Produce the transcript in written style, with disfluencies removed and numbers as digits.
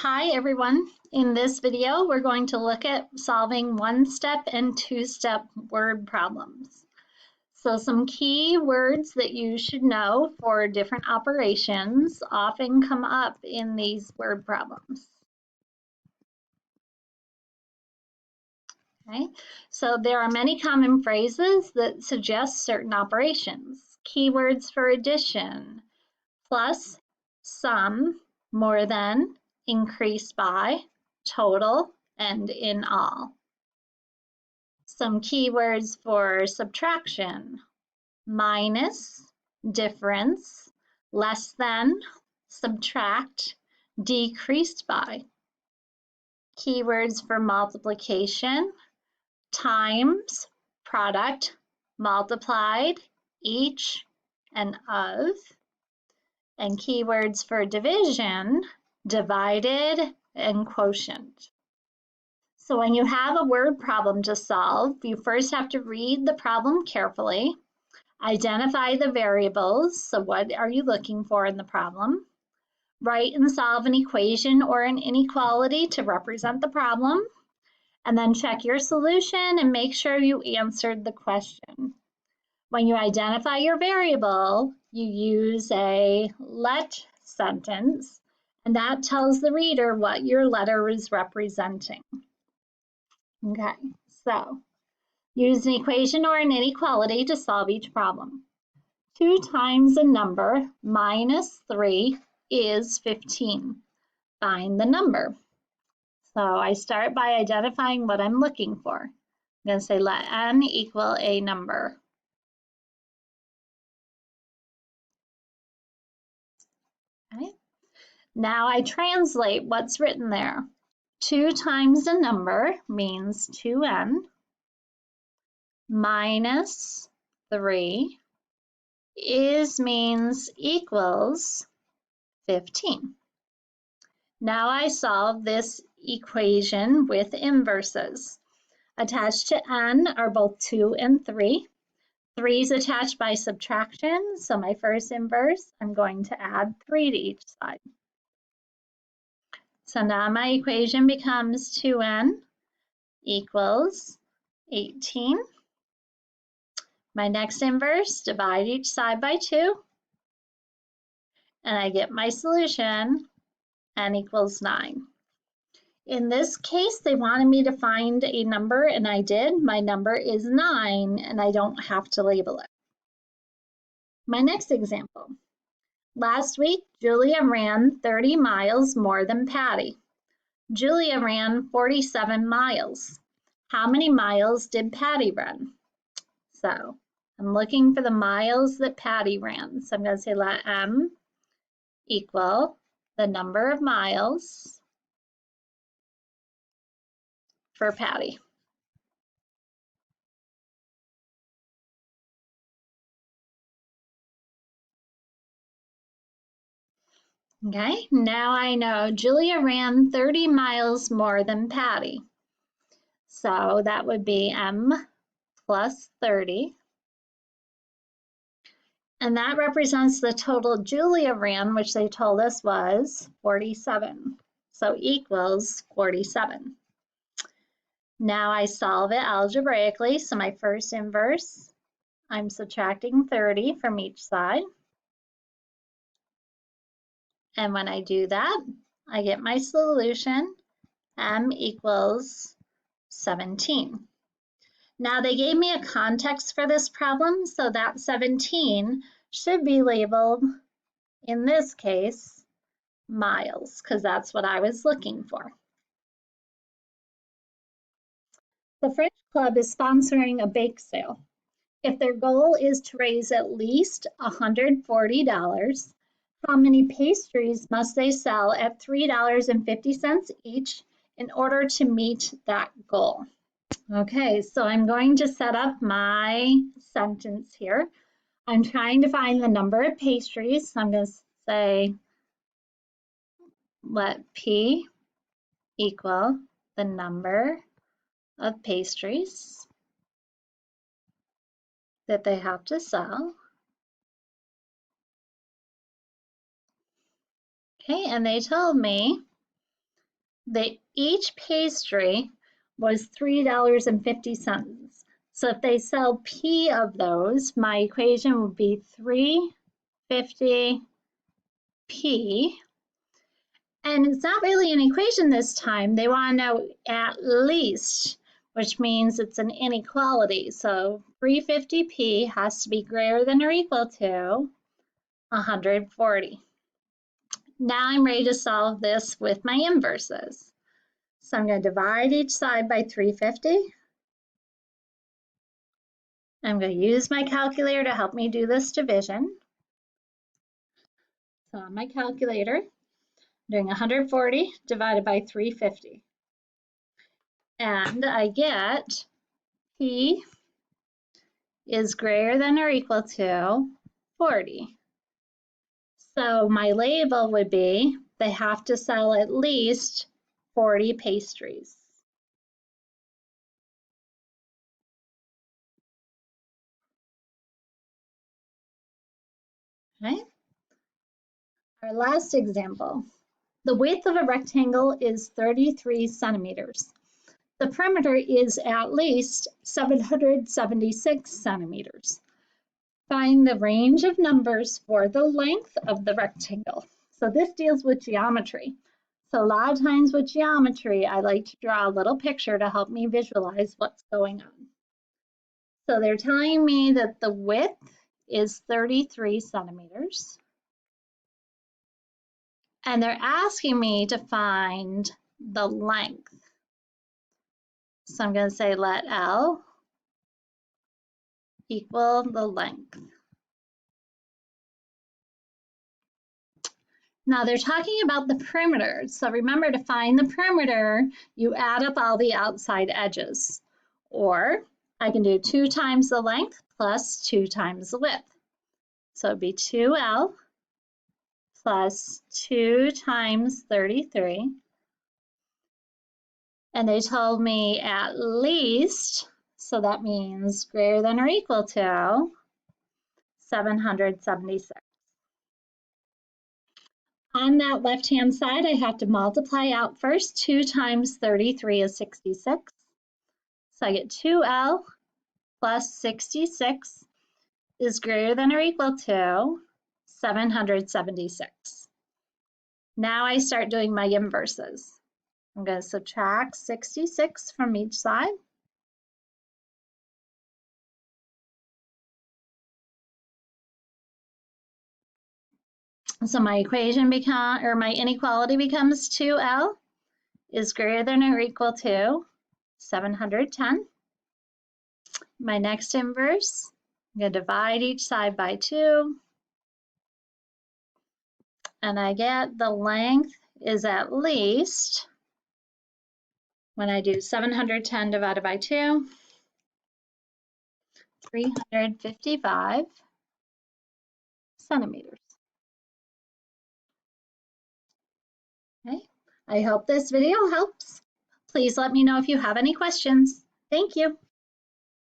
Hi everyone. In this video, we're going to look at solving one-step and two-step word problems. So some key words that you should know for different operations often come up in these word problems. Okay, so there are many common phrases that suggest certain operations. Keywords for addition: plus, sum, more than, increase by, total, and in all. Some keywords for subtraction: minus, difference, less than, subtract, decreased by. Keywords for multiplication: times, product, multiplied, each, and of. And keywords for division: divided and quotient. So when you have a word problem to solve, you first have to read the problem carefully, identify the variables, so what are you looking for in the problem, write and solve an equation or an inequality to represent the problem, and then check your solution and make sure you answered the question. When you identify your variable, you use a let sentence, and that tells the reader what your letter is representing. Okay, so use an equation or an inequality to solve each problem. 2 times a number minus 3 is 15. Find the number. So I start by identifying what I'm looking for. I'm going to say let n equal a number. Okay. Now I translate what's written there. 2 times a number means 2n minus 3 means equals 15. Now I solve this equation with inverses. Attached to n are both 2 and 3. 3 is attached by subtraction, so my first inverse, I'm going to add 3 to each side. So now my equation becomes 2n equals 18. My next inverse, divide each side by 2, and I get my solution, n equals 9. In this case, they wanted me to find a number, and I did. My number is 9, and I don't have to label it. My next example. Last week, Julia ran 30 miles more than Patty. Julia ran 47 miles. How many miles did Patty run? So I'm looking for the miles that Patty ran. So I'm going to say let m equal the number of miles for Patty. Okay, now I know Julia ran 30 miles more than Patty. So that would be m plus 30. And that represents the total Julia ran, which they told us was 47. So equals 47. Now I solve it algebraically. So my first inverse, I'm subtracting 30 from each side. And when I do that, I get my solution, m equals 17. Now they gave me a context for this problem, so that 17 should be labeled, in this case, miles, because that's what I was looking for. The French Club is sponsoring a bake sale. If their goal is to raise at least $140, how many pastries must they sell at $3.50 each in order to meet that goal? Okay, so I'm going to set up my sentence here. I'm trying to find the number of pastries. So I'm going to say let P equal the number of pastries that they have to sell. Okay, and they told me Each pastry was $3.50. So if they sell P of those, my equation would be 350 P. And it's not really an equation this time. They want to know at least, which means it's an inequality. So 350P has to be greater than or equal to 140. Now I'm ready to solve this with my inverses. So I'm going to divide each side by 350. I'm going to use my calculator to help me do this division. So on my calculator, I'm doing 140 divided by 350. And I get P is greater than or equal to 40. So my label would be they have to sell at least 40 pastries. Okay. Our last example. The width of a rectangle is 33 centimeters. The perimeter is at least 776 centimeters. Find the range of numbers for the length of the rectangle. So this deals with geometry. So a lot of times with geometry, I like to draw a little picture to help me visualize what's going on. So they're telling me that the width is 33 centimeters. And they're asking me to find the length. So I'm going to say let L equal the length. Now they're talking about the perimeter. So remember, to find the perimeter, you add up all the outside edges. Or I can do 2 times the length plus 2 times the width. So it'd be 2L plus 2 times 33. And they told me at least, so that means greater than or equal to 776. On that left-hand side, I have to multiply out first. 2 times 33 is 66. So I get 2L plus 66 is greater than or equal to 776. Now I start doing my inverses. I'm going to subtract 66 from each side. So my my inequality becomes 2L is greater than or equal to 710. My next inverse, I'm going to divide each side by 2. And I get the length is at least, when I do 710 divided by 2, 355 centimeters. Okay, I hope this video helps. Please let me know if you have any questions. Thank you.